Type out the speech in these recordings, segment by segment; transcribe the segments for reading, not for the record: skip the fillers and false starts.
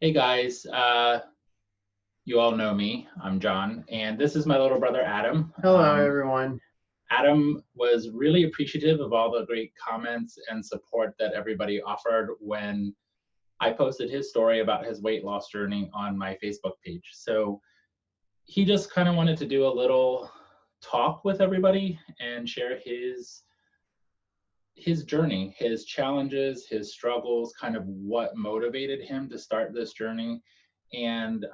Hey guys, you all know me. I'm John, and this is my little brother Adam. Hello, everyone. Adam was really appreciative of all the great comments and support that everybody offered when I posted his story about his weight loss journey on my Facebook page. So he just kind of wanted to do a little talk with everybody and share his journey, his challenges, his struggles, kind of what motivated him to start this journey, and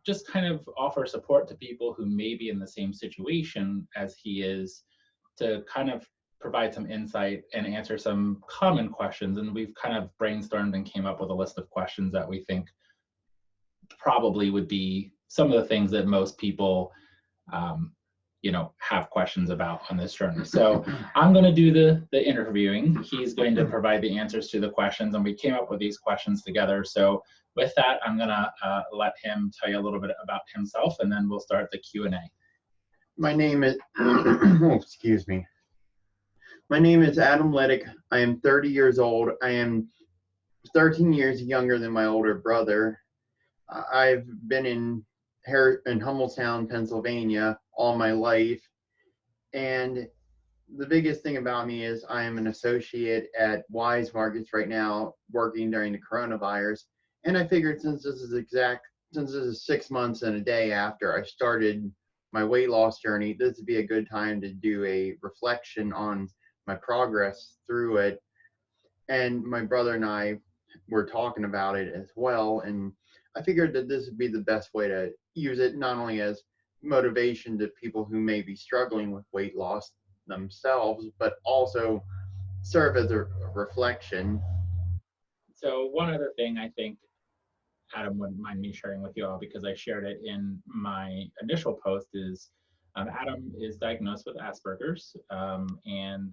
just kind of offer support to people who may be in the same situation as he is, to kind of provide some insight and answer some common questions. And we've kind of brainstormed and came up with a list of questions that we think probably would be some of the things that most people um, have questions about on this journey. So I'm going to do the interviewing. He's going to provide the answers to the questions, and we came up with these questions together. So with that, I'm going to let him tell you a little bit about himself, and then we'll start the Q&A. My name is, oh, excuse me. My name is Adam Liddick. I am 30 years old. I am 13 years younger than my older brother. I've been in Hummelstown, Pennsylvania all my life. And the biggest thing about me is I am an associate at Wise Markets right now, working during the coronavirus. And I figured since this is 6 months and a day after I started my weight loss journey, this would be a good time to do a reflection on my progress through it. And my brother and I were talking about it as well. And I figured that this would be the best way to use it, not only as motivation to people who may be struggling with weight loss themselves, but also serve as a reflection. So one other thing I think Adam wouldn't mind me sharing with you all, because I shared it in my initial post, is Adam is diagnosed with Asperger's, and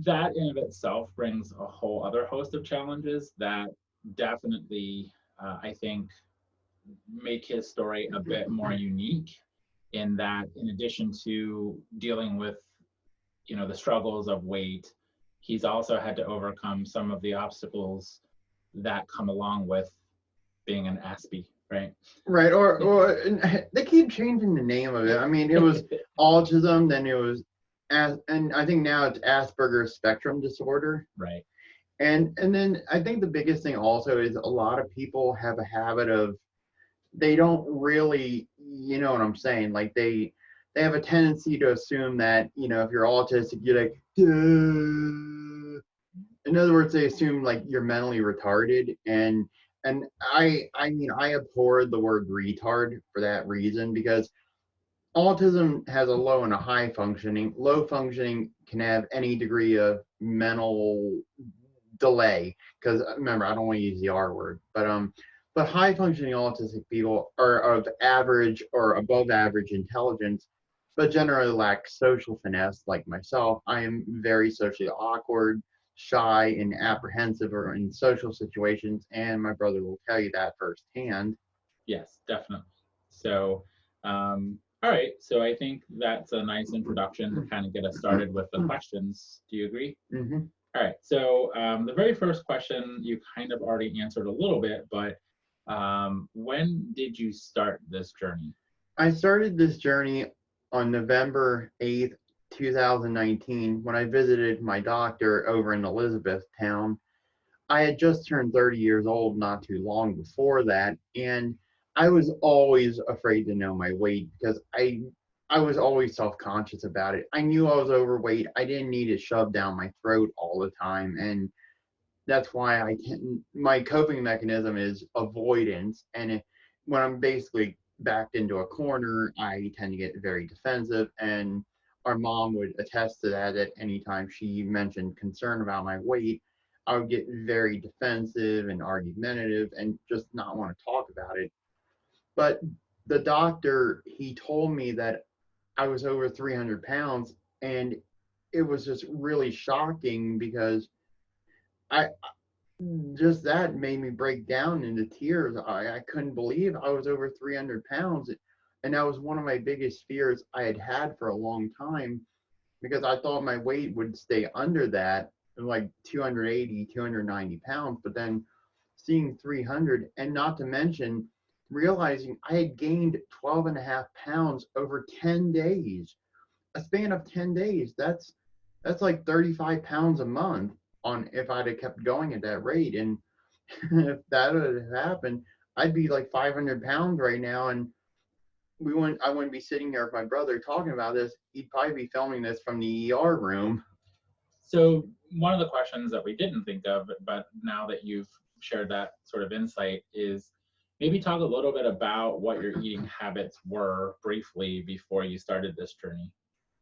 that in of itself brings a whole other host of challenges that definitely, I think, make his story a bit more unique, in that in addition to dealing with the struggles of weight, he's also had to overcome some of the obstacles that come along with being an Aspie, right? Right, or they keep changing the name of it. I mean, it was autism, then it was, and I think now it's Asperger's spectrum disorder. Right. And then I think the biggest thing also is a lot of people have a habit of, they don't really, you know what I'm saying? Like they have a tendency to assume that, if you're autistic, you're like, duh. In other words, they assume like you're mentally retarded. And I mean, I abhor the word retard for that reason, because autism has a low and a high functioning. Low functioning can have any degree of mental delay, because remember, I don't want to use the R word, but high functioning autistic people are of average or above average intelligence, but generally lack social finesse. Like myself, I am very socially awkward, shy, and apprehensive or in social situations, and my brother will tell you that firsthand. Yes, definitely. So, all right. So I think that's a nice introduction to kind of get us started with the questions. Do you agree? Mm-hmm. All right. So the very first question you kind of already answered a little bit, but when did you start this journey? I started this journey on November 8th, 2019, when I visited my doctor over in Elizabethtown. I had just turned 30 years old not too long before that, and I was always afraid to know my weight, because I was always self-conscious about it. I knew I was overweight. I didn't need it shoved down my throat all the time, and that's why my coping mechanism is avoidance. And when I'm basically backed into a corner, I tend to get very defensive. And our mom would attest to that. At any time she mentioned concern about my weight, I would get very defensive and argumentative and just not want to talk about it. But the doctor, he told me that I was over 300 pounds, and it was just really shocking, because I just that made me break down into tears. I couldn't believe I was over 300 pounds. And that was one of my biggest fears I had for a long time, because I thought my weight would stay under that, like 280, 290 pounds. But then seeing 300, and not to mention realizing I had gained 12 and a half pounds over 10 days. A span of 10 days. That's like 35 pounds a month on if I'd have kept going at that rate. And if that would have happened, I'd be like 500 pounds right now. And I wouldn't be sitting here with my brother talking about this. He'd probably be filming this from the ER room. So one of the questions that we didn't think of, but now that you've shared that sort of insight, is maybe talk a little bit about what your eating habits were briefly before you started this journey.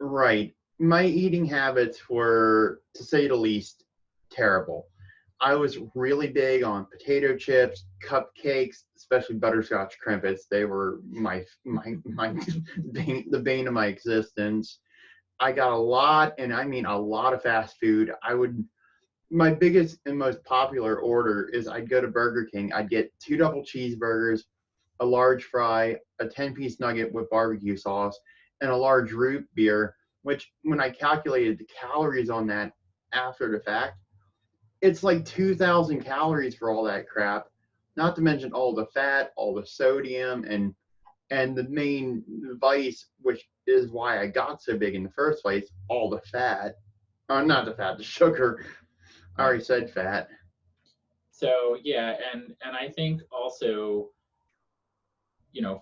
Right. My eating habits were, to say the least, terrible. I was really big on potato chips, cupcakes, especially butterscotch crimpets. They were my the bane of my existence. I got a lot, and I mean a lot of fast food. My biggest and most popular order is I'd go to Burger King. I'd get 2 double cheeseburgers, a large fry, a 10-piece nugget with barbecue sauce, and a large root beer, which when I calculated the calories on that after the fact, it's like 2,000 calories for all that crap. Not to mention all the fat, all the sodium, and the main vice, which is why I got so big in the first place, all the fat. Not the fat, the sugar. I Right. already said fat. So yeah, and I think also,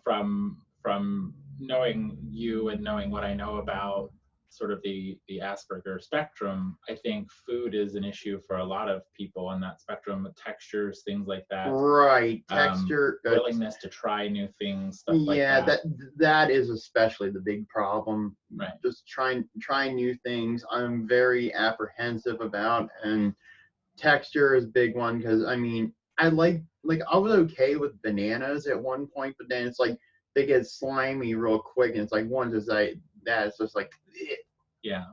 from knowing you and knowing what I know about sort of the Asperger spectrum, I think food is an issue for a lot of people on that spectrum, with textures, things like that, Right, texture. willingness to try new things, stuff like Yeah, that. that is especially the big problem. Right. Just trying new things. I'm very apprehensive about, and texture is a big one because I mean I like I was okay with bananas at one point, but then it's like they get slimy real quick, and it's like once it's like that, it's just like eh. Yeah.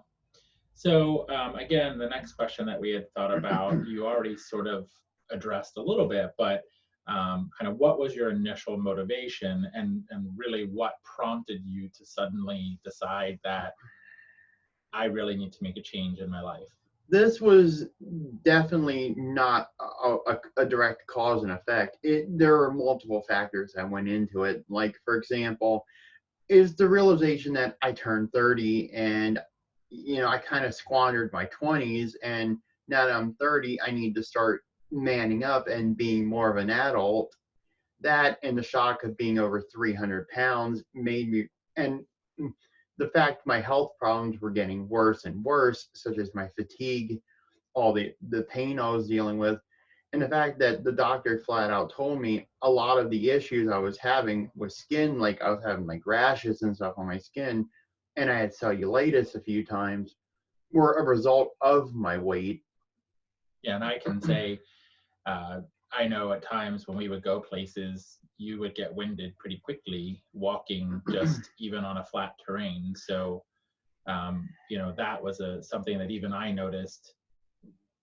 So again, the next question that we had thought about, you already sort of addressed a little bit, but kind of what was your initial motivation, and really what prompted you to suddenly decide that I really need to make a change in my life? This was definitely not a direct cause and effect. There are multiple factors that went into it. Like, for example, is the realization that I turned 30 and, I kind of squandered my 20s. And now that I'm 30, I need to start manning up and being more of an adult. That and the shock of being over 300 pounds made me, and the fact my health problems were getting worse and worse, such as my fatigue, all the pain I was dealing with, and the fact that the doctor flat out told me a lot of the issues I was having with skin, like I was having like rashes and stuff on my skin, and I had cellulitis a few times, were a result of my weight. Yeah, and I can say, I know at times when we would go places, you would get winded pretty quickly walking just even on a flat terrain. So, that was something that even I noticed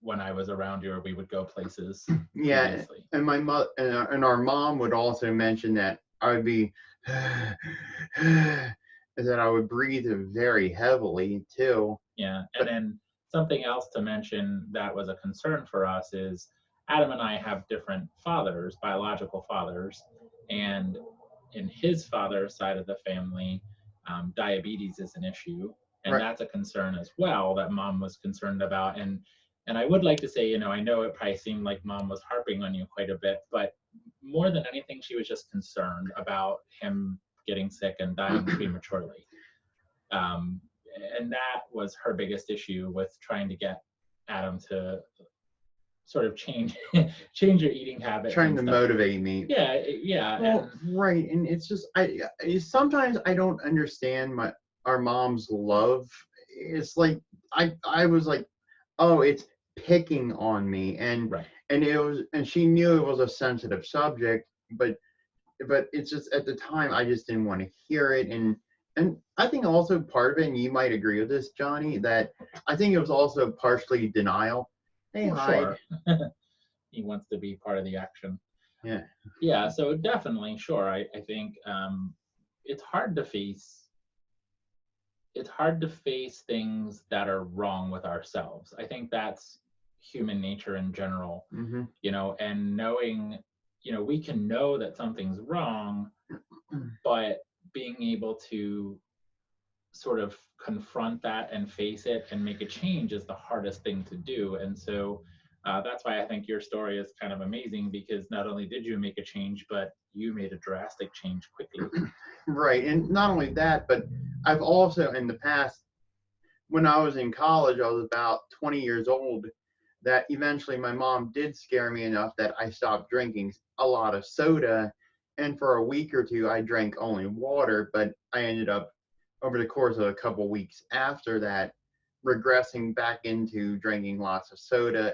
when I was around you, or we would go places Yeah, previously. and my mother and our mom would also mention that I would be that I would breathe very heavily too. Yeah, and But then something else to mention that was a concern for us is Adam and I have different fathers, biological fathers, and in his father's side of the family, diabetes is an issue, and right, that's a concern as well that mom was concerned about. And I would like to say, I know it probably seemed like mom was harping on you quite a bit, but more than anything, she was just concerned about him getting sick and dying prematurely. Um, and that was her biggest issue with trying to get Adam to sort of change change your eating habits trying and to stuff. motivate me. Yeah, yeah, Well, right, and it's just sometimes I don't understand our mom's love. It's like I was like, oh, it's picking on me, right. and it was, and she knew it was a sensitive subject, but it's just at the time I just didn't want to hear it, and I think also part of it, and you might agree with this, Johnny, that I think it was also partially denial. Hey, Well, hide. sure. He wants to be part of the action. Yeah. Yeah, so definitely, sure. I think it's hard to face things that are wrong with ourselves. I think that's human nature in general, Mm-hmm. and knowing, we can know that something's wrong, but being able to sort of confront that and face it and make a change is the hardest thing to do. And so that's why I think your story is kind of amazing, because not only did you make a change, but you made a drastic change quickly. Right. And not only that, but I've also in the past, when I was in college, I was about 20 years old, that eventually my mom did scare me enough that I stopped drinking a lot of soda. And for a week or two, I drank only water, but I ended up, over the course of a couple weeks after that, regressing back into drinking lots of soda.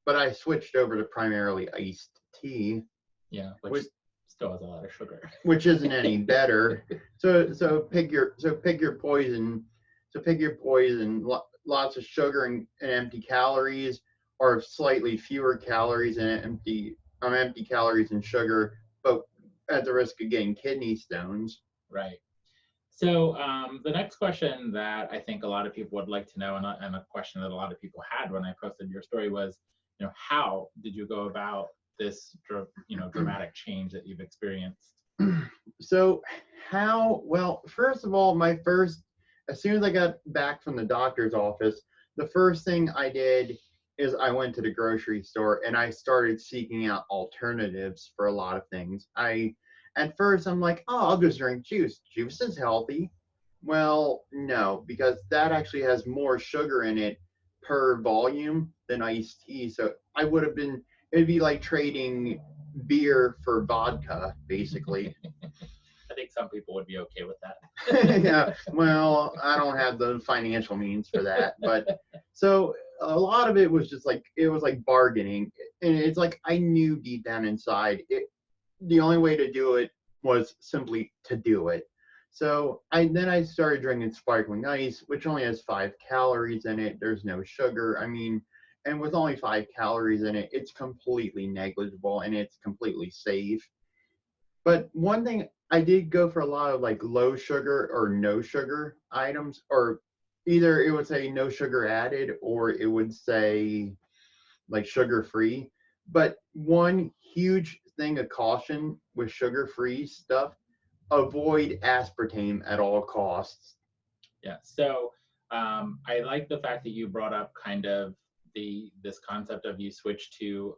But I switched over to primarily iced tea. Yeah, which still has a lot of sugar. Which isn't any better. So pick your poison. So pick your poison. Lots of sugar and empty calories, or slightly fewer calories and empty calories and sugar, but at the risk of getting kidney stones. Right. So the next question that I think a lot of people would like to know, and a question that a lot of people had when I posted your story was, how did you go about this, dramatic change that you've experienced? So well, first of all, as soon as I got back from the doctor's office, the first thing I did is I went to the grocery store and I started seeking out alternatives for a lot of things. At first I'm like, oh, I'll just drink juice. Juice is healthy. Well, no, because that actually has more sugar in it per volume than iced tea. So it'd be like trading beer for vodka, basically. I think some people would be okay with that. Yeah, well, I don't have the financial means for that, but so a lot of it was just like it was like bargaining, and it's like I knew deep down inside the only way to do it was simply to do it. So I started drinking sparkling ice, which only has 5 calories in it. There's no sugar. I mean, and with only 5 calories in it, it's completely negligible and it's completely safe. But one thing, I did go for a lot of like low sugar or no sugar items, or either it would say no sugar added or it would say like sugar free. But one huge thing of caution with sugar free stuff, avoid aspartame at all costs. Yeah. So I like the fact that you brought up kind of this concept of you switch to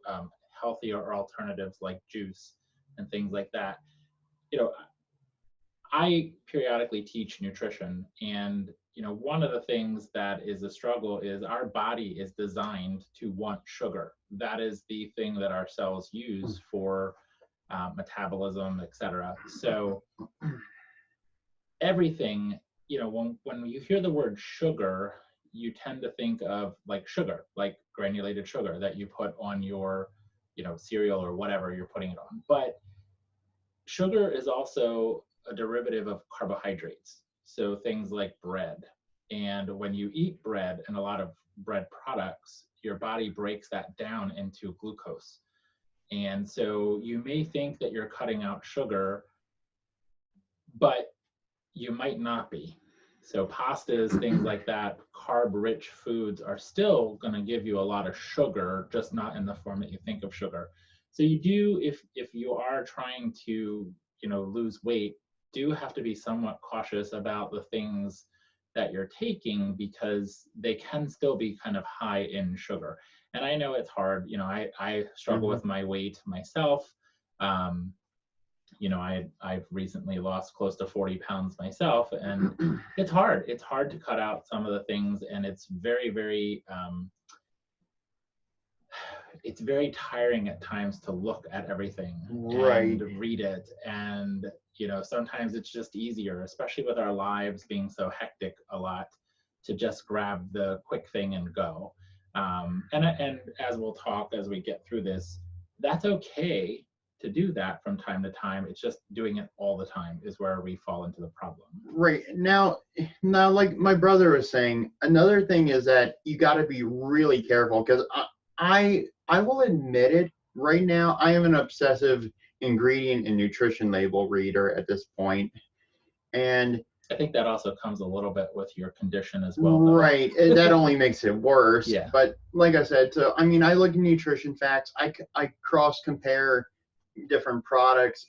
healthier alternatives like juice and things like that. I periodically teach nutrition, and one of the things that is a struggle is our body is designed to want sugar. That is the thing that our cells use for metabolism, etc. So everything, when you hear the word sugar, you tend to think of like sugar, like granulated sugar that you put on your cereal or whatever you're putting it on. But sugar is also a derivative of carbohydrates, so things like bread. And when you eat bread and a lot of bread products, your body breaks that down into glucose. And so you may think that you're cutting out sugar, but you might not be. So pastas, things like that, carb-rich foods are still going to give you a lot of sugar, just not in the form that you think of sugar. So you do, if you are trying to, lose weight, do have to be somewhat cautious about the things that you're taking, because they can still be kind of high in sugar. And I know it's hard. I struggle with my weight myself. I've recently lost close to 40 pounds myself, and it's hard. It's hard to cut out some of the things, and it's very, very it's very tiring at times to look at everything and read it. And sometimes it's just easier, especially with our lives being so hectic a lot, to just grab the quick thing and go. And as we'll talk as we get through this, that's okay to do that from time to time. It's just doing it all the time is where we fall into the problem. Right. Now, like my brother was saying, another thing is that you got to be really careful, because I will admit it right now, I am an obsessive ingredient and nutrition label reader at this point. And I think that also comes a little bit with your condition as well, though. Right. That only makes it worse. Yeah. But like I said, so I mean, I look at nutrition facts. I cross compare different products.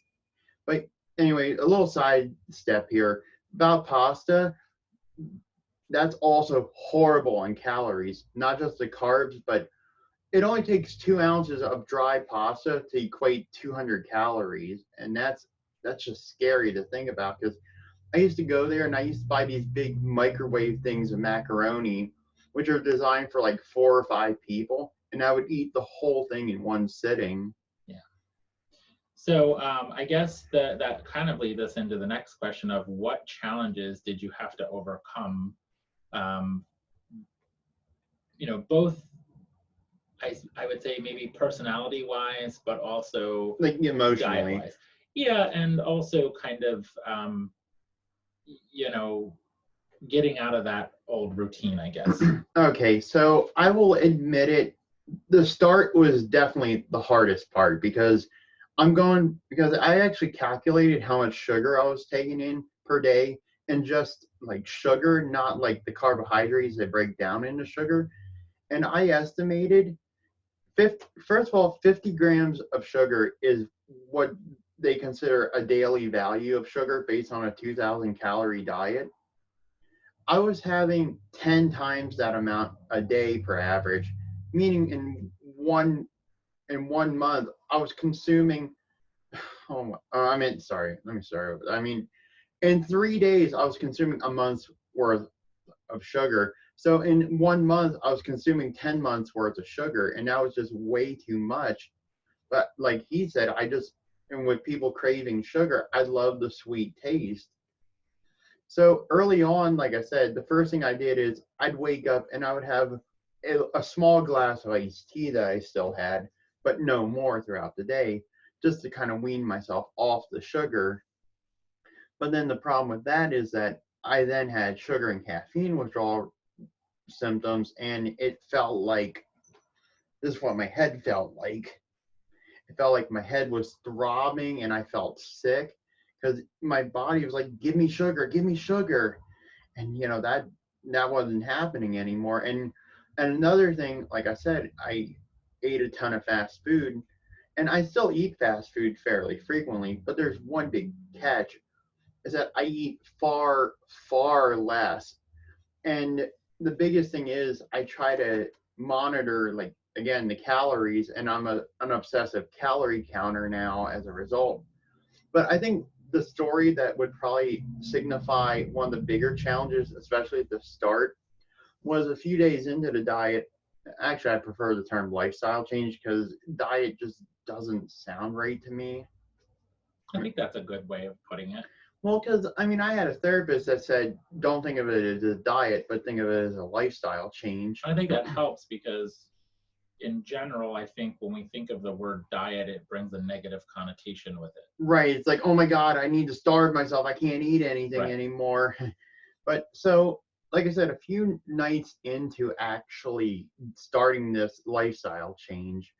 But anyway, a little side step here about pasta. That's also horrible on calories, not just the carbs, but it only takes 2 ounces of dry pasta to equate 200 calories, and that's just scary to think about because I used to go there and I used to buy these big microwave things of macaroni, which are designed for like 4 or 5 people, and I would eat the whole thing in one sitting. Yeah. So I guess that kind of leads us into the next question of what challenges did you have to overcome? Um, both I would say maybe personality wise, but also Like diet emotionally. wise. Yeah, and also kind of getting out of that old routine, I guess. Okay, so I will admit it. The start was definitely the hardest part because because I actually calculated how much sugar I was taking in per day, and just like sugar, not like the carbohydrates that break down into sugar. And I estimated first of all, 50 grams of sugar is what they consider a daily value of sugar based on a 2,000 calorie diet. I was having 10 times that amount a day per average, meaning in one month I was consuming. I mean, sorry, let me start over. I mean, in 3 days I was consuming a month's worth of sugar. So in one month I was consuming 10 months worth of sugar, and that was just way too much. But like he said, and with people craving sugar, I love the sweet taste. So early on, like I said, the first thing I did is I'd wake up and I would have a small glass of iced tea that I still had, but no more throughout the day, just to kind of wean myself off the sugar. But then the problem with that is that I then had sugar and caffeine withdrawal symptoms, and it felt like this is what my head felt like. It felt like my head was throbbing and I felt sick because my body was like, give me sugar. And that wasn't happening anymore. And another thing, like I said, I ate a ton of fast food, and I still eat fast food fairly frequently, but there's one big catch is that I eat far, far less. And the biggest thing is I try to monitor, like, again, the calories, and I'm an obsessive calorie counter now as a result. But I think the story that would probably signify one of the bigger challenges, especially at the start, was a few days into the diet. Actually, I prefer the term lifestyle change because diet just doesn't sound right to me. I think that's a good way of putting it. Well, because I mean, I had a therapist that said, don't think of it as a diet, but think of it as a lifestyle change. I think that helps because in general, I think when we think of the word diet, it brings a negative connotation with it. Right. It's like, oh my God, I need to starve myself. I can't eat anything anymore. But so, like I said, a few nights into actually starting this lifestyle change,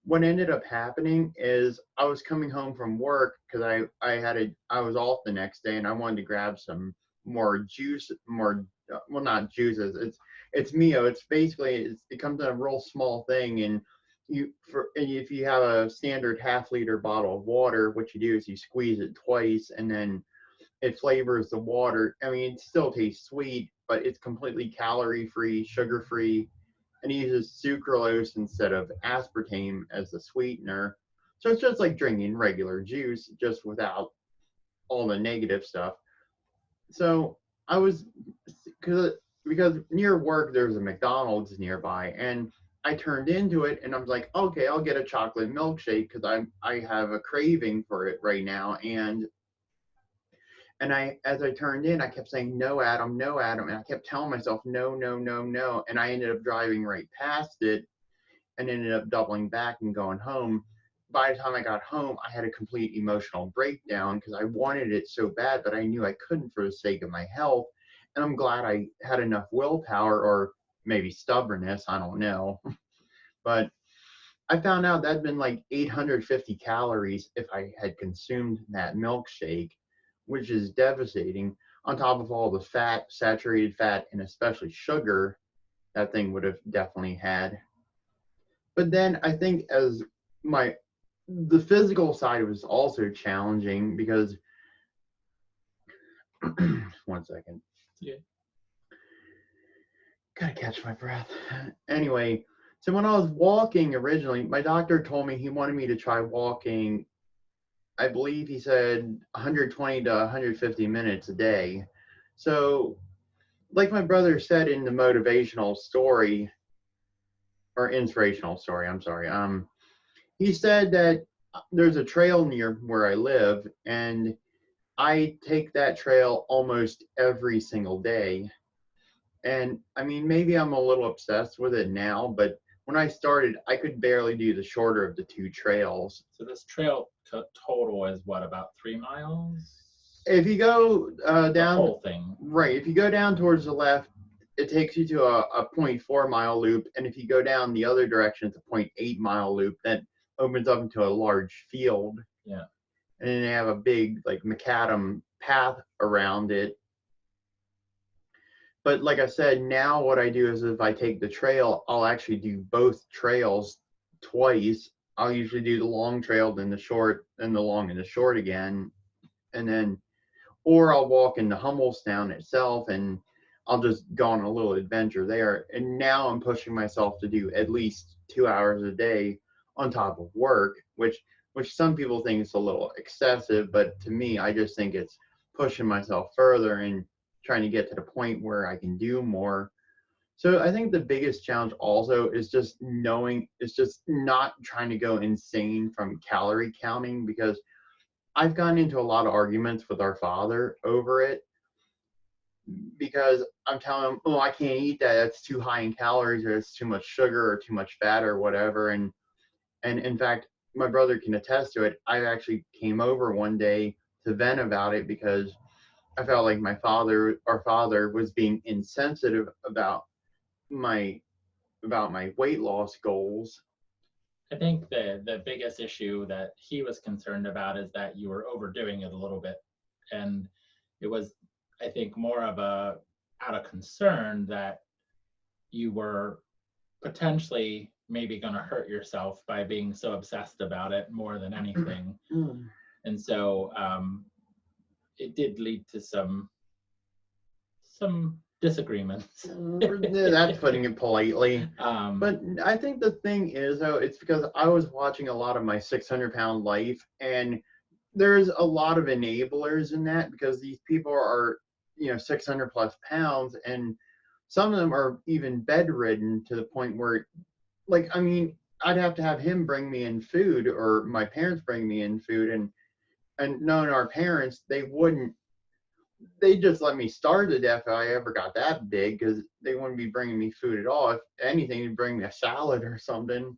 what ended up happening is I was coming home from work because I was off the next day and I wanted to grab some more juice, well, not juices. It's Mio. It's basically it comes in a real small thing, and if you have a standard half-liter bottle of water, what you do is you squeeze it twice, and then it flavors the water. I mean, it still tastes sweet, but it's completely calorie-free, sugar-free, and it uses sucralose instead of aspartame as the sweetener. So it's just like drinking regular juice, just without all the negative stuff. So I was, because near work there's a McDonald's nearby, and I turned into it, and I was like, okay, I'll get a chocolate milkshake because I have a craving for it right now, and as I turned in, I kept saying, no, Adam, no, Adam. And I kept telling myself, no, no, no, no. And I ended up driving right past it and ended up doubling back and going home. By the time I got home, I had a complete emotional breakdown because I wanted it so bad, but I knew I couldn't for the sake of my health. And I'm glad I had enough willpower, or maybe stubbornness, I don't know. But I found out that'd been like 850 calories if I had consumed that milkshake, which is devastating. on top of all the fat, saturated fat, and especially sugar that thing would have definitely had. But then I think as the physical side was also challenging because one second. Yeah. Gotta catch my breath. Anyway, so when I was walking originally, my doctor told me he wanted me to try walking, I believe he said 120 to 150 minutes a day. So, like my brother said in the motivational story, or inspirational story, I'm sorry, he said that there's a trail near where I live, and I take that trail almost every single day. And I mean, maybe I'm a little obsessed with it now, but when I started, I could barely do the shorter of the two trails. So this trail total is what, about 3 miles? If you go The down, whole thing. right, if you go down towards the left, it takes you to a 0.4 mile loop. And if you go down the other direction, it's a 0.8 mile loop that opens up into a large field. Yeah. And then they have a big, like, macadam path around it. But like I said, now what I do is if I take the trail, I'll actually do both trails twice. I'll usually do the long trail, then the short, then the long and the short again. And then, or I'll walk into Hummelstown itself and I'll just go on a little adventure there. And now I'm pushing myself to do at least 2 hours a day on top of work, which some people think is a little excessive, but to me, I just think it's pushing myself further and trying to get to the point where I can do more. So I think the biggest challenge also is just not trying to go insane from calorie counting, because I've gotten into a lot of arguments with our father over it, because I'm telling him, oh, I can't eat that. That's too high in calories, or it's too much sugar or too much fat or whatever. And in fact, my brother can attest to it. I actually came over one day to vent about it because I felt like our father was being insensitive about my weight loss goals. I think the biggest issue that he was concerned about is that you were overdoing it a little bit. And it was, I think, more of a out of concern that you were potentially maybe going to hurt yourself by being so obsessed about it more than anything. And so it did lead to some disagreements. That's putting it politely. But I think the thing is, though, it's because I was watching a lot of my 600-pound life, and there's a lot of enablers in that, because these people are, 600 plus pounds, and some of them are even bedridden to the point where, like, I mean, I'd have to have him bring me in food, or my parents bring me in food, and knowing our parents, they just let me starve to death if I ever got that big, because they wouldn't be bringing me food at all. If anything, they'd bring me a salad or something.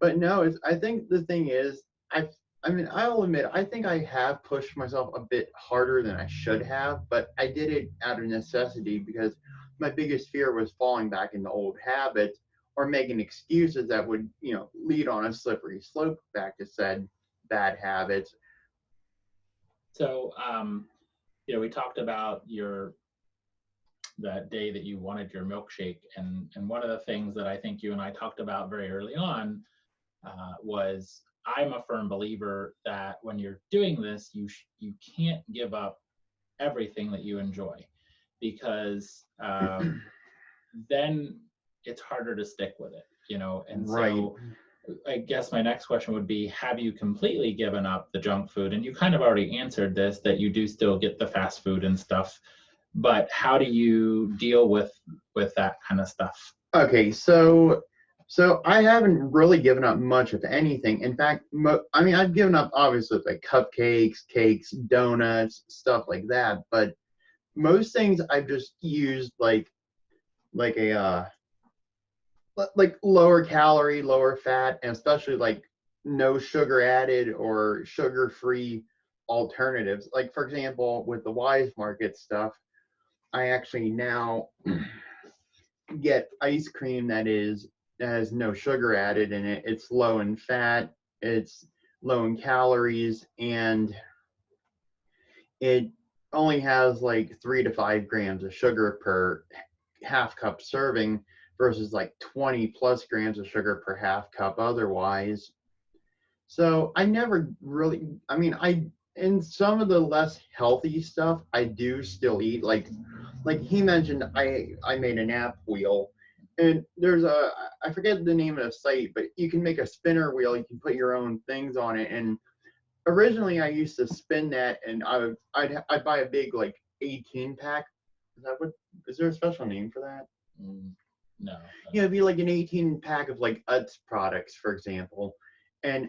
But no, I think the thing is, I'll admit, I think I have pushed myself a bit harder than I should have, but I did it out of necessity, because my biggest fear was falling back into old habits or making excuses that would, lead on a slippery slope back to said bad habits. So, we talked about that day that you wanted your milkshake, and one of the things that I think you and I talked about very early on was, I'm a firm believer that when you're doing this, you can't give up everything that you enjoy, because then it's harder to stick with it, and Right. So I guess my next question would be, have you completely given up the junk food? And you kind of already answered this, that you do still get the fast food and stuff, but how do you deal with that kind of stuff? Okay, so I haven't really given up much of anything. In fact, I've given up obviously like cupcakes, cakes, donuts, stuff like that. But most things I've just used like a like lower calorie, lower fat, and especially like no sugar added or sugar-free alternatives. Like, for example, with the Wise Market stuff, I actually now get ice cream that has no sugar added in it. It's low in fat, it's low in calories, and it only has like 3 to 5 grams of sugar per half cup serving versus like 20 plus grams of sugar per half cup otherwise. So I never really, I mean, in some of the less healthy stuff, I do still eat. Like he mentioned, I made an app wheel, and there's I forget the name of the site, but you can make a spinner wheel. You can put your own things on it. And originally, I used to spin that, and I'd buy a big like 18 pack. Is there a special name for that? No. Yeah, it'd be like an 18 pack of like Utz products, for example. And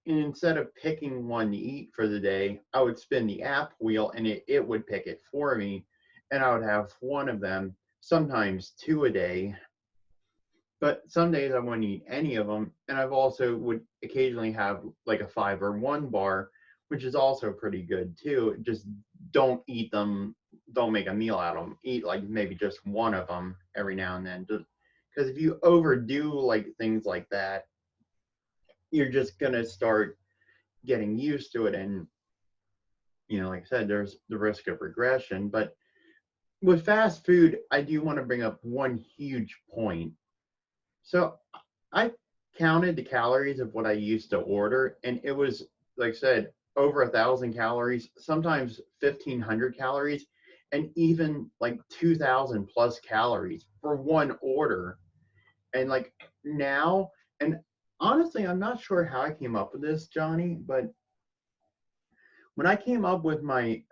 instead of picking one to eat for the day, I would spin the app wheel and it would pick it for me. And I would have one of them, sometimes two a day. But some days I wouldn't eat any of them. And I've also would occasionally have like a 5 or 1 bar, which is also pretty good too. Just don't eat them, don't make a meal out of them. Eat like maybe just one of them every now and then. Because if you overdo like things like that, you're just gonna start getting used to it, and like I said, there's the risk of regression. But with fast food, I do want to bring up one huge point. So I counted the calories of what I used to order, and it was, like I said, over 1,000 calories, sometimes 1,500 calories, and even like 2,000 plus calories for one order. And like now, and honestly, I'm not sure how I came up with this, Johnny, but when I came up with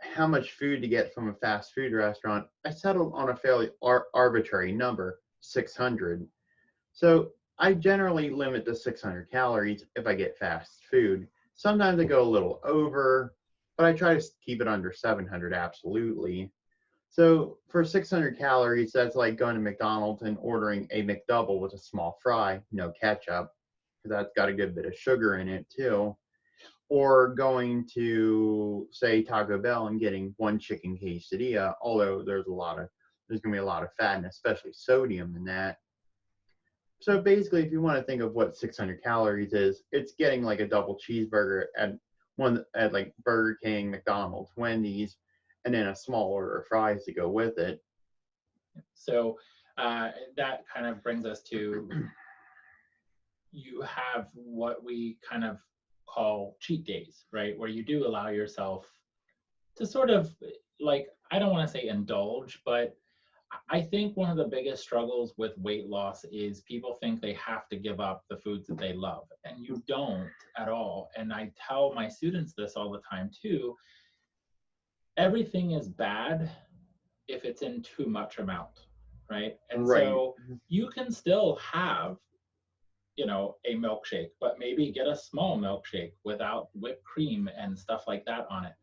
how much food to get from a fast food restaurant, I settled on a fairly arbitrary number, 600. So I generally limit to 600 calories if I get fast food. Sometimes I go a little over, but I try to keep it under 700 absolutely. So for 600 calories, that's like going to McDonald's and ordering a McDouble with a small fry, no ketchup, because that's got a good bit of sugar in it too. Or going to, say, Taco Bell and getting one chicken quesadilla, although there's going to be a lot of fat and especially sodium in that. So basically, if you want to think of what 600 calories is, it's getting like a double cheeseburger at like Burger King, McDonald's, Wendy's, and then a small order of fries to go with it. So that kind of brings us to, you have what we kind of call cheat days, right? Where you do allow yourself to sort of, like, I don't want to say indulge, but I think one of the biggest struggles with weight loss is people think they have to give up the foods that they love, and you don't at all. And I tell my students this all the time too. Everything is bad if it's in too much amount, right? And Right. so you can still have, a milkshake, but maybe get a small milkshake without whipped cream and stuff like that on it.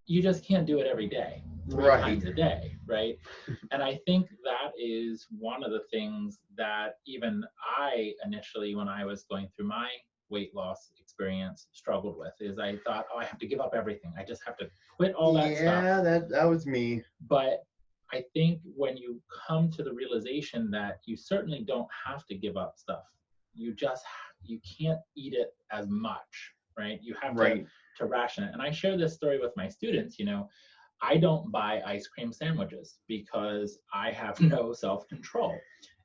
You just can't do it every day, three times a day, right? And I think that is one of the things that even I initially, when I was going through my weight loss experience, struggled with, is I thought, oh, I have to give up everything. I just have to quit all that stuff. Yeah, that was me. But I think when you come to the realization that you certainly don't have to give up stuff, you can't eat it as much, right? You have to ration it. And I share this story with my students. I don't buy ice cream sandwiches because I have no self-control.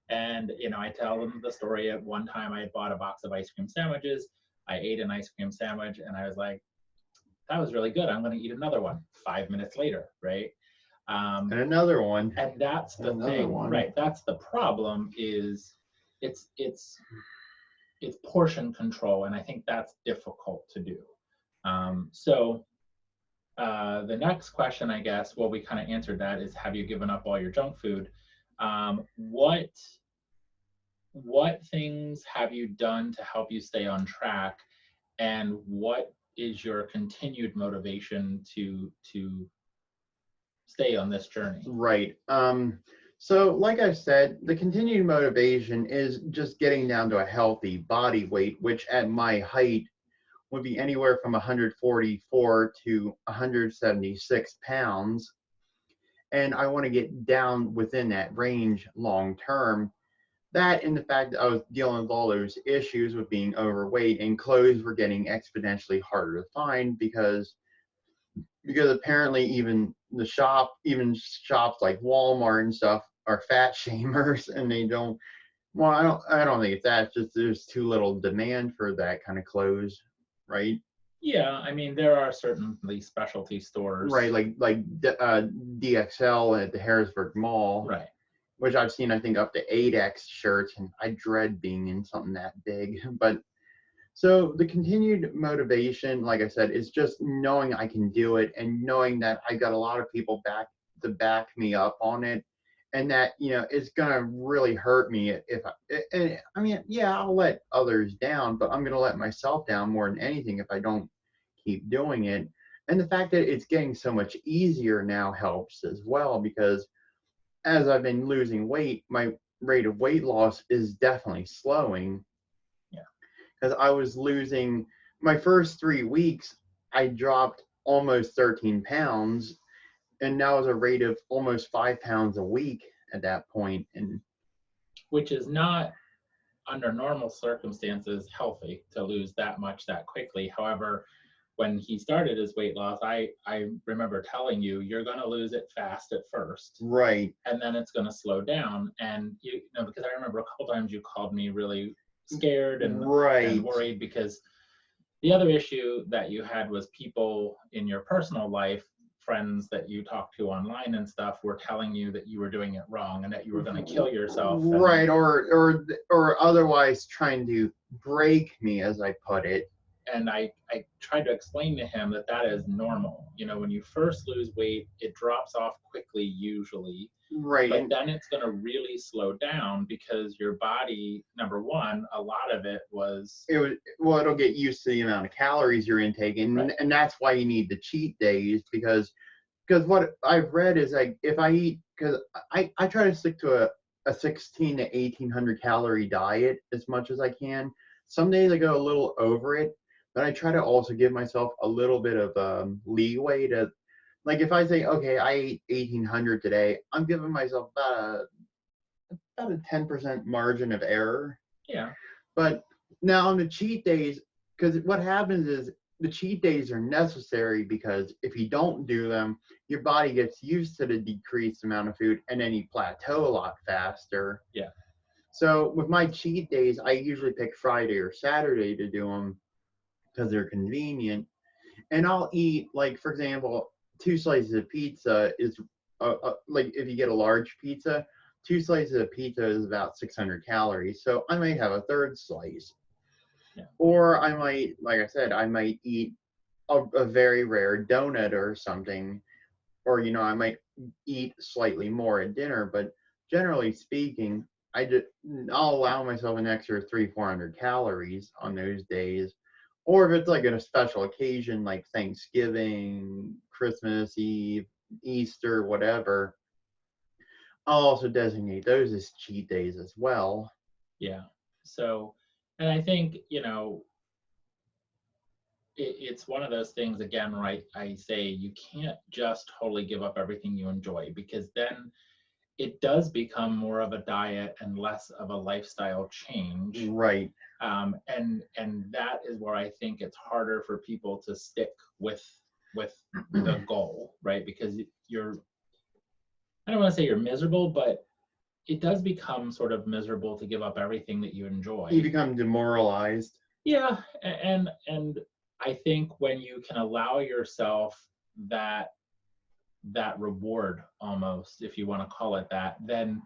And, I tell them the story. At one time I bought a box of ice cream sandwiches. I ate an ice cream sandwich and I was like, that was really good. I'm going to eat another one. 5 minutes later, right? And another one. And that's the thing, right? That's the problem, is it's portion control. And I think that's difficult to do. So the next question, I guess, well, we kind of answered that, is have you given up all your junk food? What things have you done to help you stay on track? And what is your continued motivation to stay on this journey? Right. So like I said, the continued motivation is just getting down to a healthy body weight, which at my height would be anywhere from 144 to 176 pounds. And I want to get down within that range long term. That and the fact that I was dealing with all those issues with being overweight, and clothes were getting exponentially harder to find because because apparently even shops like Walmart and stuff are fat shamers, and they don't. Well, I don't think it's that. It's just there's too little demand for that kind of clothes, right? Yeah, I mean, there are certainly specialty Right, stores. DXL at the Harrisburg Mall, Right. which I've seen, I think, up to 8X shirts, and I dread being in something that big. But so the continued motivation, like I said, is just knowing I can do it and knowing that I got a lot of people back me up on it, and that it's gonna really hurt me if I mean, yeah, I'll let others down, but I'm gonna let myself down more than anything if I don't keep doing it. And the fact that it's getting so much easier now helps as well, because as I've been losing weight, my rate of weight loss is definitely slowing, Yeah. because I was losing my first 3 weeks, I dropped almost 13 pounds, and that was a rate of almost 5 pounds a week at that point. And Which is not, under normal circumstances, healthy to lose that much that quickly. However, when he started his weight loss, I remember telling you, you're going to lose it fast at first, right, and then it's going to slow down. And because I remember a couple times you called me really scared and right, worried, because the other issue that you had was people in your personal life, friends that you talked to online and stuff, were telling you that you were doing it wrong and that you were going to kill yourself. right, or otherwise trying to break me, as I put it. And I tried to explain to him that that is normal. When you first lose weight, it drops off quickly usually, Right, but and then it's going to really slow down because your body, number one, a lot of it was it'll get used to the amount of calories you're intaking, right. and that's why you need the cheat days, because what I've read is, like, if I eat, because I try to stick to a 16 to 1800 calorie diet as much as I can. Some days I go a little over it, but I try to also give myself a little bit of leeway to, like, if I say, okay, I ate 1800 today, I'm giving myself about a 10% margin of error. Yeah. But now on the cheat days, because what happens is the cheat days are necessary, because if you don't do them, your body gets used to the decreased amount of food, and then you plateau a lot faster. Yeah. So with my cheat days, I usually pick Friday or Saturday to do them because they're convenient. And I'll eat, like, for example, 2 slices of pizza is, like, if you get a large pizza, 2 slices of pizza is about 600 calories. So I might have a third slice. Yeah. Or I might, like I said, I might eat a very rare donut or something. Or, I might eat slightly more at dinner. But generally speaking, I'll allow myself an extra 300-400 calories on those days. Or if it's like a special occasion like Thanksgiving, Christmas Eve, Easter, whatever, I'll also designate those as cheat days as well. Yeah. So, and I think, it's one of those things, again, right? I say you can't just totally give up everything you enjoy, because then it does become more of a diet and less of a lifestyle change. Right. And that is where I think it's harder for people to stick with the goal, right? Because I don't want to say you're miserable, but it does become sort of miserable to give up everything that you enjoy. You become demoralized. Yeah, and I think when you can allow yourself that reward, almost, if you want to call it that, then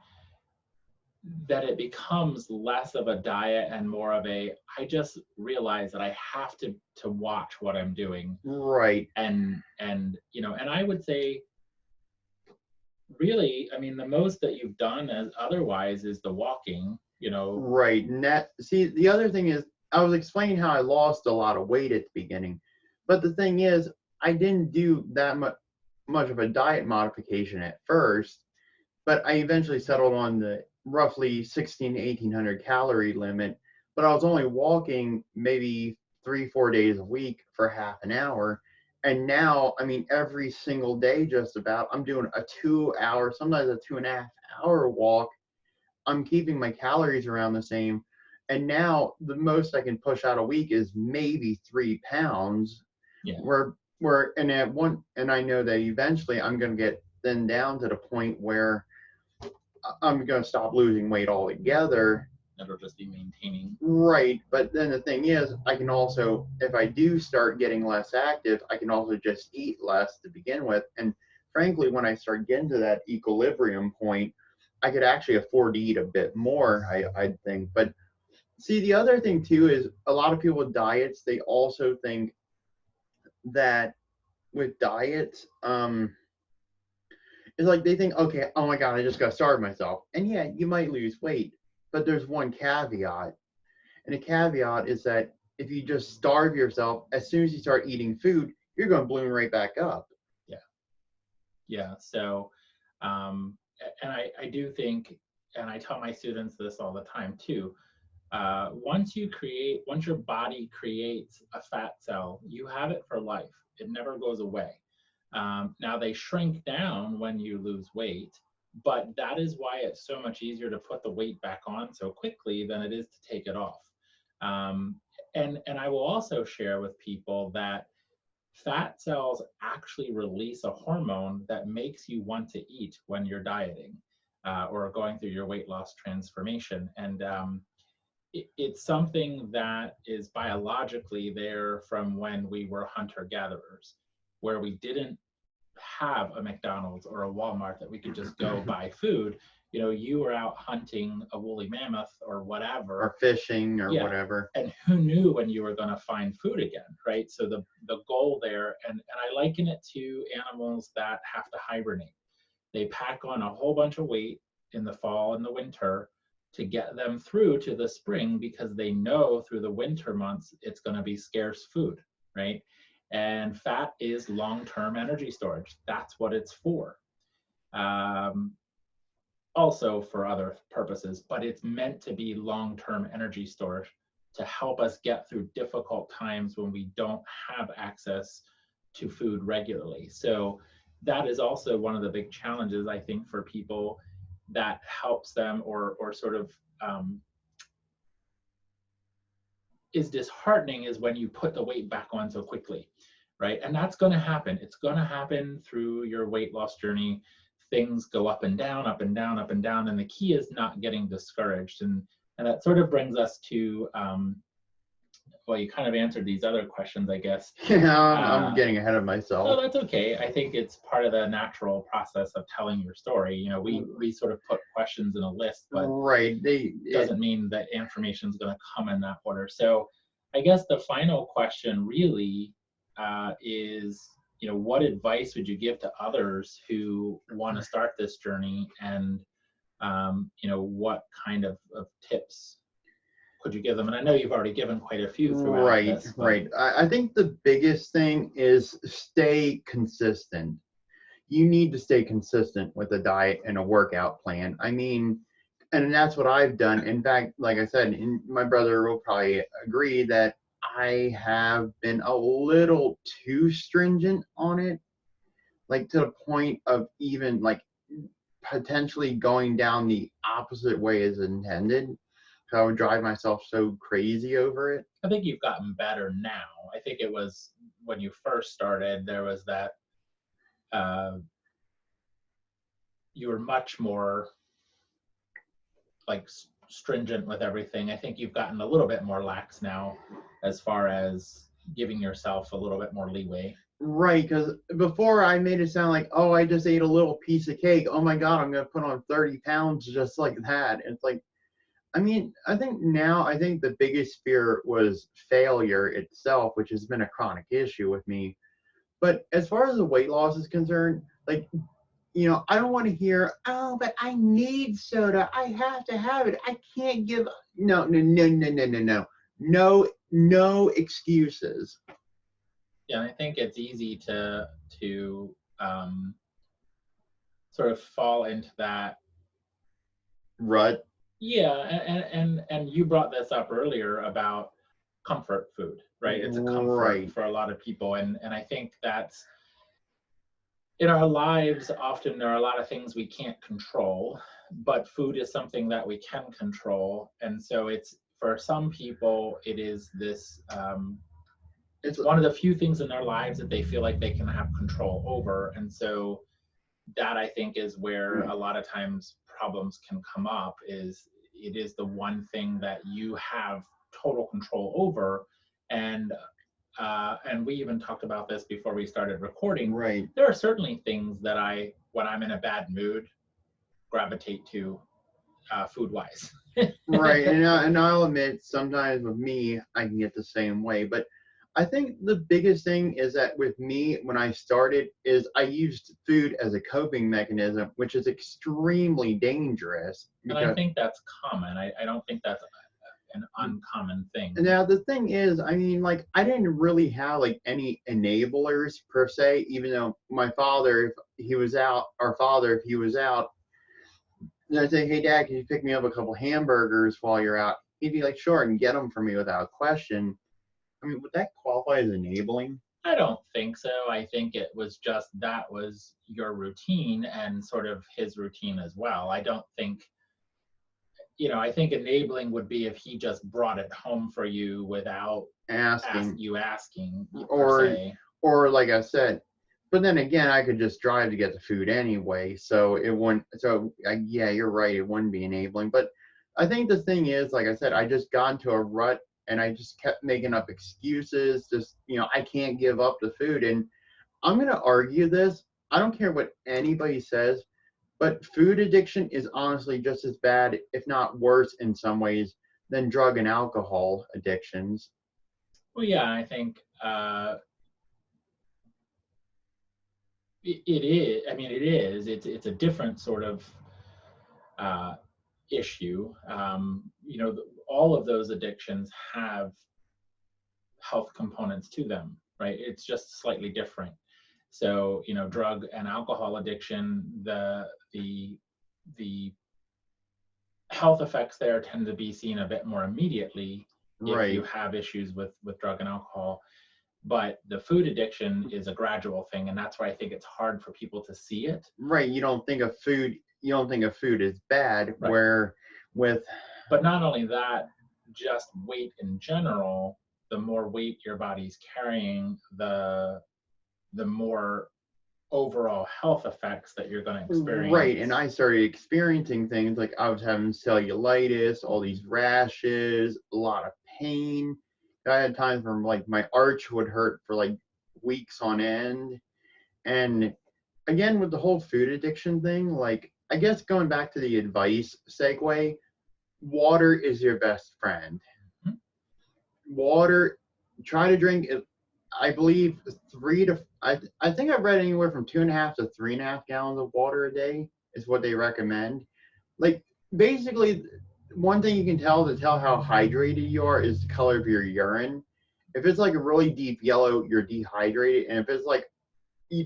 that it becomes less of a diet and more of I just realize that I have to watch what I'm doing. Right. And I would say, really, I mean, the most that you've done as otherwise is the walking. Right. And see, the other thing is, I was explaining how I lost a lot of weight at the beginning, but the thing is, I didn't do that much of a diet modification at first, but I eventually settled on the roughly 16 to 1800 calorie limit. But I was only walking maybe 3-4 days a week for half an hour. And now, I mean, every single day, just about, I'm doing a 2 hour, sometimes a 2.5 hour walk. I'm keeping my calories around the same. And now the most I can push out a week is maybe 3 pounds. Yeah. Where and I know that eventually I'm going to get then down to the point where I'm going to stop losing weight altogether. It'll just be maintaining. Right. But then the thing is, I can also, if I do start getting less active, I can also just eat less to begin with. And frankly, when I start getting to that equilibrium point, I could actually afford to eat a bit more, I think. But see, the other thing too is a lot of people with diets, they also think that with diets, it's like they think, okay, oh my God, I just got to starve myself. And yeah, you might lose weight, but there's one caveat. And the caveat is that if you just starve yourself, as soon as you start eating food, you're going to bloom right back up. Yeah. Yeah. So, and I do think, and I tell my students this all the time too, once your body creates a fat cell, you have it for life. It never goes away. Now they shrink down when you lose weight, but that is why it's so much easier to put the weight back on so quickly than it is to take it off. And I will also share with people that fat cells actually release a hormone that makes you want to eat when you're dieting or going through your weight loss transformation. And it's something that is biologically there from when we were hunter-gatherers, where we didn't have a McDonald's or a Walmart that we could just go buy food. You know, you were out hunting a woolly mammoth or whatever. Or fishing or whatever. And who knew when you were going to find food again, right? So the goal there, and I liken it to animals that have to hibernate. They pack on a whole bunch of weight in the fall and the winter to get them through to the spring because they know through the winter months it's going to be scarce food, right? And fat is long-term energy storage. That's what it's for. Also for other purposes, but it's meant to be long-term energy storage to help us get through difficult times when we don't have access to food regularly. So that is also one of the big challenges, I think, for people that helps them or sort of is disheartening is when you put the weight back on so quickly, right? And that's going to happen. It's going to happen through your weight loss journey. Things go up and down, up and down, up and down. And the key is not getting discouraged. And that sort of brings us to, well, you kind of answered these other questions, I guess. Yeah, I'm getting ahead of myself. Oh, that's okay. I think it's part of the natural process of telling your story. You know, we sort of put questions in a list, but right. Doesn't mean that information is going to come in that order. So I guess the final question really is, you know, what advice would you give to others who want to start this journey, and you know, what kind of tips could you give them? And I know you've already given quite a few throughout this. Right. I think the biggest thing is stay consistent. You need to stay consistent with a diet and a workout plan. I mean, and that's what I've done. In fact, like I said, my brother will probably agree that I have been a little too stringent on it, like to the point of even like potentially going down the opposite way as intended. So I would drive myself so crazy over it. I think you've gotten better now. I think it was when you first started, there was that you were much more like stringent with everything. I think you've gotten a little bit more lax now as far as giving yourself a little bit more leeway. Right, because before I made it sound like, oh, I just ate a little piece of cake. Oh my God, I'm going to put on 30 pounds just like that. And it's like, I mean, I think the biggest fear was failure itself, which has been a chronic issue with me. But as far as the weight loss is concerned, like, you know, I don't want to hear, oh, but I need soda. I have to have it. I can't give. No excuses. Yeah, I think it's easy to sort of fall into that rut. Yeah, and you brought this up earlier about comfort food, right? It's a comfort for a lot of people, and I think that's in our lives. Often there are a lot of things we can't control, but food is something that we can control, and so it's for some people it is this it's one of the few things in their lives that they feel like they can have control over. And so that, I think, is where a lot of times problems can come up, is it is the one thing that you have total control over. And we even talked about this before we started recording. Right. There are certainly things that when I'm in a bad mood, gravitate to food wise. Right. And I'll admit, sometimes with me, I can get the same way. But I think the biggest thing is that with me, when I started, is I used food as a coping mechanism, which is extremely dangerous. And I think that's common. I don't think that's an uncommon thing. Now, the thing is, I mean, like, I didn't really have like any enablers per se, even though my father, if he was out, if he was out, and I'd say, hey, Dad, can you pick me up a couple hamburgers while you're out? He'd be like, sure, and get them for me without question. I mean, would that qualify as enabling? I don't think so. I think it was just that was your routine and sort of his routine as well. I don't think, I think enabling would be if he just brought it home for you without asking. Or like I said, but then again, I could just drive to get the food anyway, so it wouldn't. So yeah, you're right. It wouldn't be enabling. But I think the thing is, like I said, I just got into a rut, and I just kept making up excuses. Just I can't give up the food, and I'm gonna argue this. I don't care what anybody says, but food addiction is honestly just as bad, if not worse, in some ways than drug and alcohol addictions. Well, yeah, I think it is. I mean, it is. It's a different sort of issue. All of those addictions have health components to them, right? It's just slightly different. So, drug and alcohol addiction, the health effects there tend to be seen a bit more immediately if you have issues with drug and alcohol. But the food addiction is a gradual thing, and that's why I think it's hard for people to see it. Right. You don't think of food is bad, right. But not only that, just weight in general, the more weight your body's carrying, the more overall health effects that you're going to experience. Right. And I started experiencing things like I was having cellulitis, all these rashes, a lot of pain. I had times where like my arch would hurt for like weeks on end. And again, with the whole food addiction thing, like, I guess going back to the advice segue, water is your best friend. Mm-hmm. Water, try to drink, I believe, I think I've read anywhere from 2.5 to 3.5 gallons of water a day is what they recommend. Like, basically, one thing you can tell how hydrated you are is the color of your urine. If it's like a really deep yellow, you're dehydrated. And if it's like,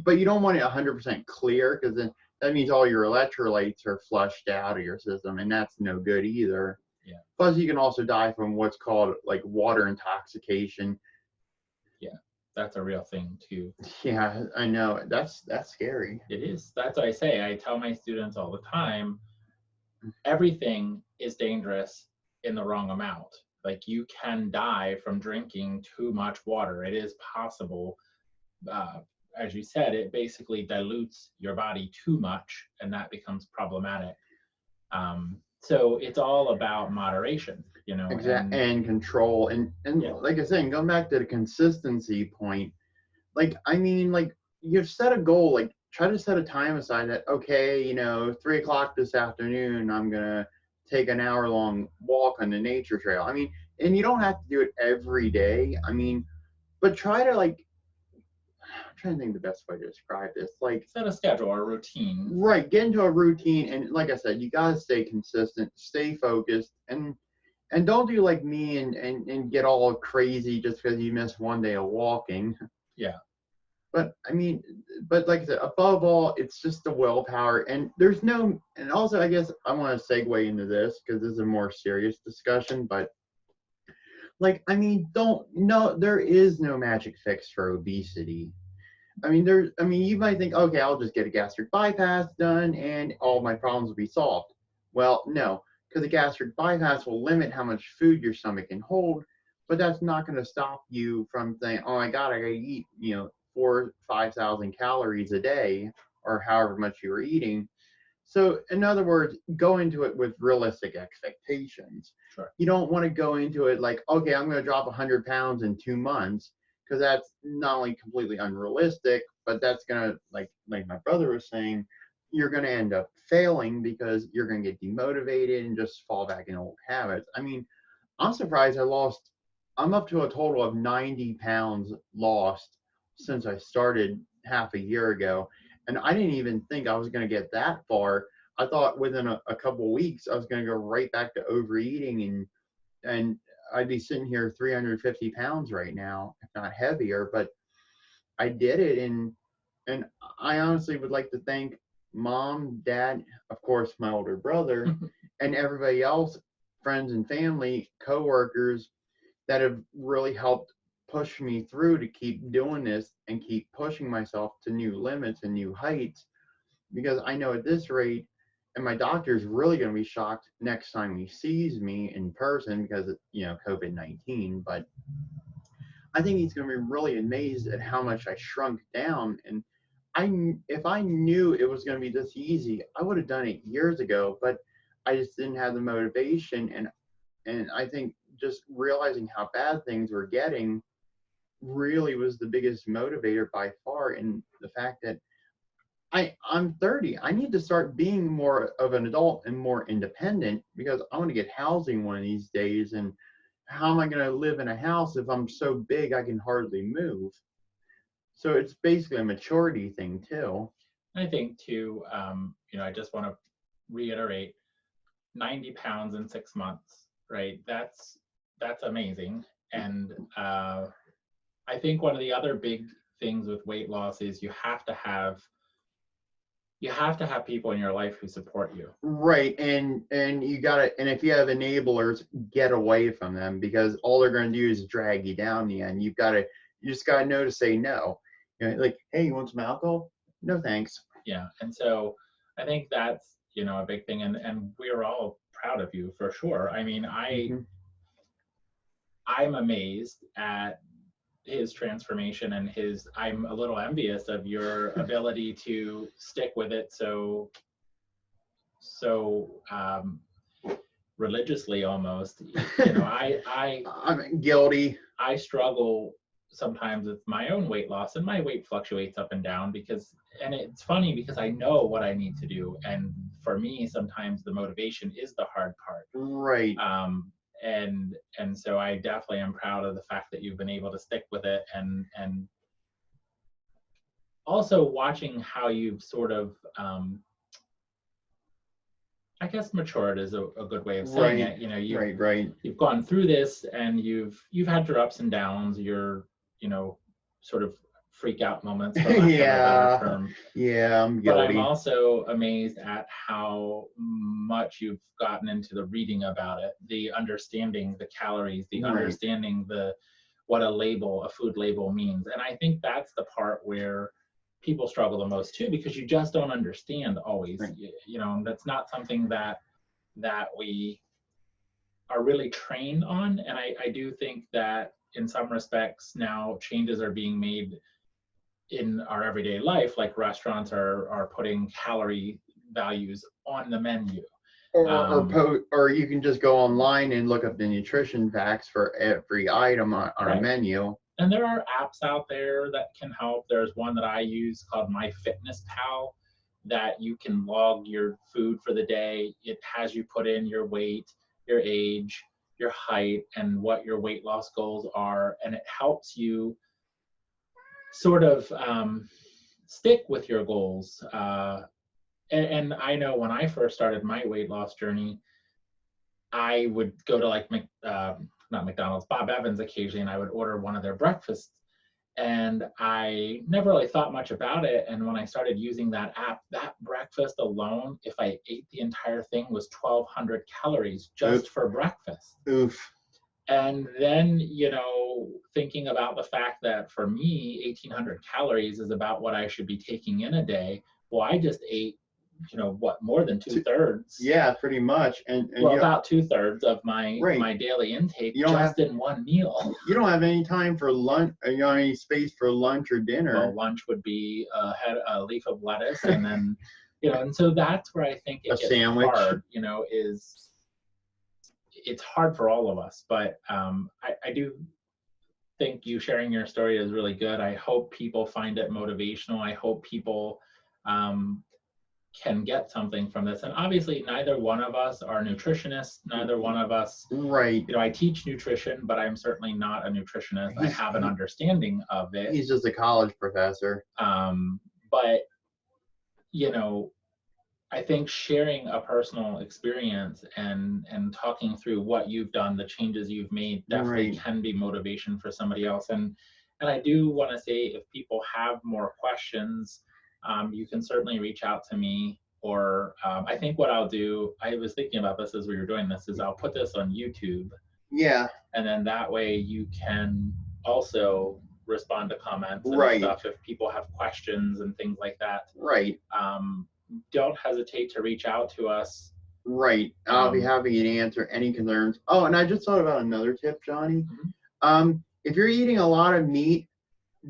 but you don't want it 100% clear, because then that means all your electrolytes are flushed out of your system, and that's no good either. Yeah. Plus, you can also die from what's called like water intoxication. Yeah, that's a real thing too. Yeah, I know. That's scary. It is. That's what I say. I tell my students all the time, everything is dangerous in the wrong amount. Like, you can die from drinking too much water. It is possible. As you said, it basically dilutes your body too much, and that becomes problematic. So it's all about moderation, Exactly, and control. And yeah. Like I said, going back to the consistency point, like, I mean, like, you've set a goal, like, try to set a time aside that, okay, 3 o'clock this afternoon, I'm going to take an hour-long walk on the nature trail. I mean, and you don't have to do it every day. I mean, but try to, like, I'm trying to think the best way to describe this. Like, set a schedule or a routine. Right, get into a routine, and like I said, you got to stay consistent, stay focused, and don't do like me and get all crazy just because you miss one day of walking. Yeah. But I mean, like I said, above all, it's just the willpower, and and also I guess I want to segue into this because this is a more serious discussion, but like, I mean, there is no magic fix for obesity. I mean, you might think, okay, I'll just get a gastric bypass done and all my problems will be solved. Well, no, because a gastric bypass will limit how much food your stomach can hold. but that's not going to stop you from saying, oh my God, I got to eat, 5,000 calories a day or however much you were eating. So in other words, go into it with realistic expectations. Sure. You don't want to go into it like, okay, I'm going to drop 100 pounds in 2 months, because that's not only completely unrealistic, but that's going to, like my brother was saying, you're going to end up failing because you're going to get demotivated and just fall back in old habits. I mean, I'm surprised I'm up to a total of 90 pounds lost since I started half a year ago. And I didn't even think I was going to get that far. I thought within a couple of weeks, I was going to go right back to overeating, and I'd be sitting here 350 pounds right now, if not heavier. But I did it. And I honestly would like to thank mom, dad, of course, my older brother, and everybody else, friends and family, coworkers, that have really helped push me through to keep doing this and keep pushing myself to new limits and new heights. Because I know at this rate, and my doctor's really going to be shocked next time he sees me in person because of, COVID-19. But I think he's going to be really amazed at how much I shrunk down. And if I knew it was going to be this easy, I would have done it years ago. But I just didn't have the motivation. And I think just realizing how bad things were getting really was the biggest motivator by far. And the fact that I'm 30, I need to start being more of an adult and more independent, because I want to get housing one of these days. And how am I going to live in a house if I'm so big I can hardly move? So it's basically a maturity thing too. I think too, I just want to reiterate, 90 pounds in 6 months, right? That's amazing. And I think one of the other big things with weight loss is you have to have people in your life who support you. Right. And you gotta, and if you have enablers, get away from them, because all they're gonna do is drag you down in the end. You just gotta know to say no. Like, hey, you want some alcohol? No thanks. Yeah. And so I think that's a big thing, and we're all proud of you for sure. I mean, I'm amazed at his transformation and I'm a little envious of your ability to stick with it so religiously almost. I'm guilty. I struggle sometimes with my own weight loss, and my weight fluctuates up and down and it's funny because I know what I need to do, and for me sometimes the motivation is the hard part. Right. And so I definitely am proud of the fact that you've been able to stick with it, and also watching how you've sort of I guess matured is a good way of saying it. You've gone through this, and you've had your ups and downs, your sort of freak out moments, for lack of a better term. Yeah, I'm guilty. But I'm also amazed at how much you've gotten into the reading about it, the understanding the calories, the understanding what a food label means. And I think that's the part where people struggle the most too, because you just don't understand always. That's not something that we are really trained on. And I do think that in some respects now changes are being made in our everyday life, like restaurants are putting calorie values on the menu. Or you can just go online and look up the nutrition facts for every item on a menu. And there are apps out there that can help. There's one that I use called MyFitnessPal that you can log your food for the day. It has you put in your weight, your age, your height, and what your weight loss goals are. And it helps you sort of stick with your goals. And I know when I first started my weight loss journey, I would go to not McDonald's, Bob Evans occasionally, and I would order one of their breakfasts. And I never really thought much about it. And when I started using that app, that breakfast alone, if I ate the entire thing, was 1,200 calories just for breakfast. Oof. And then, thinking about the fact that for me, 1,800 calories is about what I should be taking in a day. Well, I just ate what, more than 2/3. Yeah, pretty much. And well, about 2/3 of my right. my daily intake You don't just in one meal. You don't have any time for lunch, any space for lunch or dinner. Well, lunch would be a leaf of lettuce, and then, and so that's where I think it gets sandwich. hard, is it's hard for all of us. But I do think you sharing your story is really good. I hope people find it motivational. I hope people can get something from this. And obviously, neither one of us are nutritionists. Neither one of us, right. I teach nutrition, but I'm certainly not a nutritionist. I have an understanding of it. He's just a college professor. But, I think sharing a personal experience and talking through what you've done, the changes you've made, definitely right. can be motivation for somebody else. And I do want to say, if people have more questions, you can certainly reach out to me. Or I think what I'll do, I was thinking about this as we were doing this, is I'll put this on YouTube. Yeah. And then that way you can also respond to comments and right. stuff if people have questions and things like that. Right. Don't hesitate to reach out to us. Right. I'll be happy to answer any concerns. Oh, and I just thought about another tip, Johnny. Mm-hmm. If you're eating a lot of meat,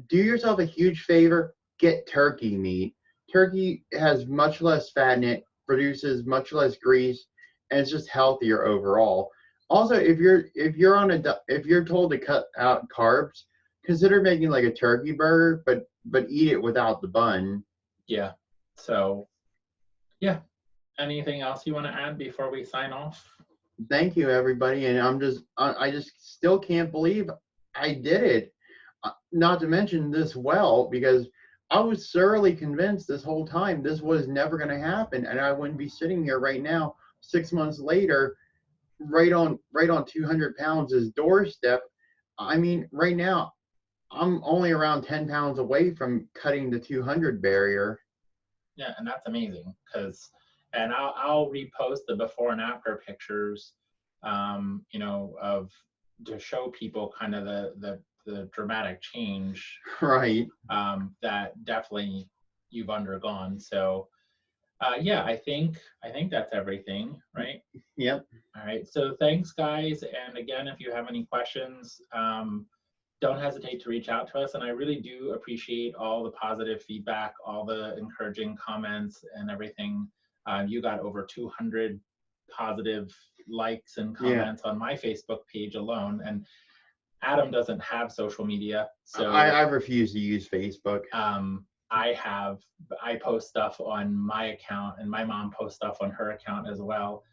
do yourself a huge favor, get turkey meat. Turkey has much less fat in it, produces much less grease, and it's just healthier overall. Also, if you're told to cut out carbs, consider making like a turkey burger, but eat it without the bun. Yeah. So, yeah. Anything else you want to add before we sign off? Thank you, everybody. And I just still can't believe I did it. Not to mention this because I was thoroughly convinced this whole time this was never going to happen, and I wouldn't be sitting here right now, 6 months later, right on 200 pounds as doorstep. I mean, right now, I'm only around 10 pounds away from cutting the 200 barrier. Yeah, and that's amazing and I'll repost the before and after pictures, of to show people kind of the dramatic change, right? That definitely you've undergone. So, yeah, I think that's everything, right? Yep. All right. So thanks, guys. And again, if you have any questions, don't hesitate to reach out to us. And I really do appreciate all the positive feedback, all the encouraging comments and everything. You got over 200 positive likes and comments on my Facebook page alone. And Adam doesn't have social media, so I refuse to use Facebook. I post stuff on my account, and my mom posts stuff on her account as well.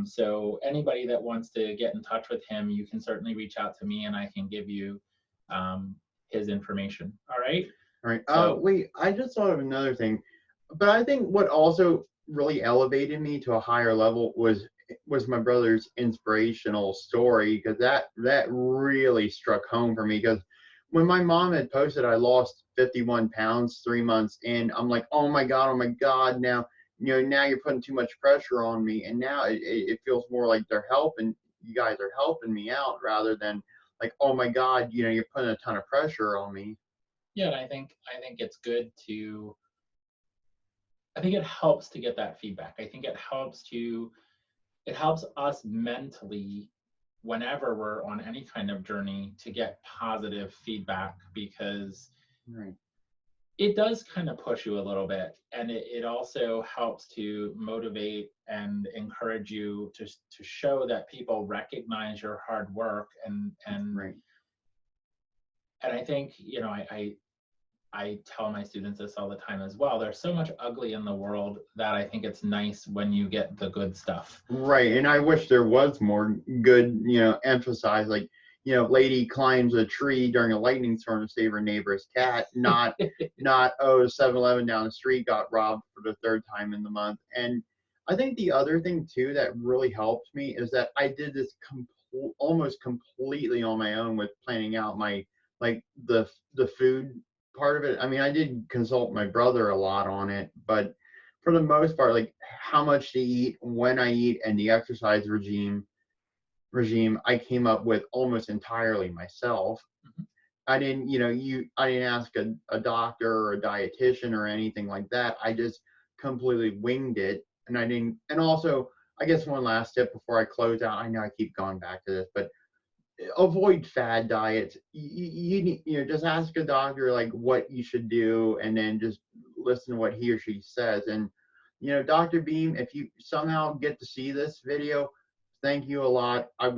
So anybody that wants to get in touch with him, you can certainly reach out to me, and I can give you his information. All right. All right. So, wait, I just thought of another thing, but I think what also really elevated me to a higher level was my brother's inspirational story, because that really struck home for me. Because when my mom had posted I lost 51 pounds 3 months in, I'm like, oh my god, now now you're putting too much pressure on me, and now it feels more like you guys are helping me out, rather than like, oh my god, you're putting a ton of pressure on me. Yeah, and I think it's good to, I think it helps to get that feedback. I think it helps us mentally, whenever we're on any kind of journey, to get positive feedback, because it does kind of push you a little bit, and it also helps to motivate and encourage you to show that people recognize your hard work, and I think I tell my students this all the time as well. There's so much ugly in the world that I think it's nice when you get the good stuff. Right. And I wish there was more good, emphasized, like, lady climbs a tree during a lightning storm to save her neighbor's cat, not 7-Eleven down the street got robbed for the 3rd time in the month. And I think the other thing too that really helped me is that I did this almost completely on my own with planning out my, like, the food part of it. I mean, I did consult my brother a lot on it, but for the most part, like how much to eat, when I eat, and the exercise regime I came up with almost entirely myself. Mm-hmm. I didn't ask a doctor or a dietitian or anything like that. I just completely winged it, and I didn't. And also, I guess one last tip before I close out. I know I keep going back to this, but avoid fad diets. You know, just ask a doctor like what you should do, and then just listen to what he or she says. And you know, Dr. Beam, if you somehow get to see this video, thank you a lot. I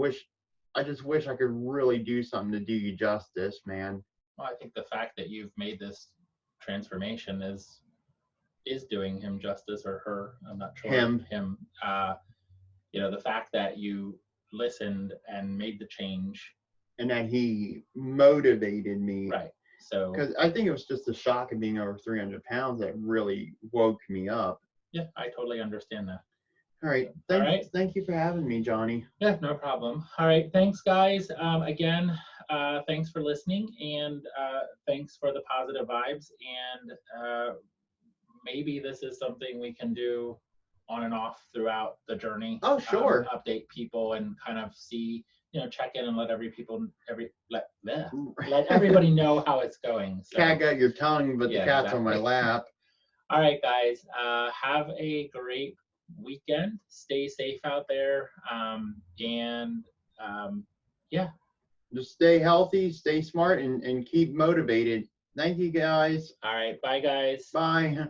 just wish I could really do something to do you justice, man. Well, I think the fact that you've made this transformation is doing him justice, or her. I'm not sure. Him. You know, the fact that you listened and made the change, And that he motivated me. right? So, Because I think it was just the shock of being over 300 pounds that really woke me up. yeah, I totally understand that. All right. Thank you for having me, Johnny. Yeah, no problem. All right, thanks, guys. Again, thanks for listening, and thanks for the positive vibes. And maybe this is something we can do on and off throughout the journey. Oh, sure. Update people and kind of see, you know, check in and let let everybody know how it's going. So, Cat got your tongue, but yeah, the cat's on my exactly. lap. All right, guys. Have a great weekend. Stay safe out there. Yeah. Just stay healthy, stay smart, and keep motivated. Thank you, guys. All right. Bye, guys. Bye.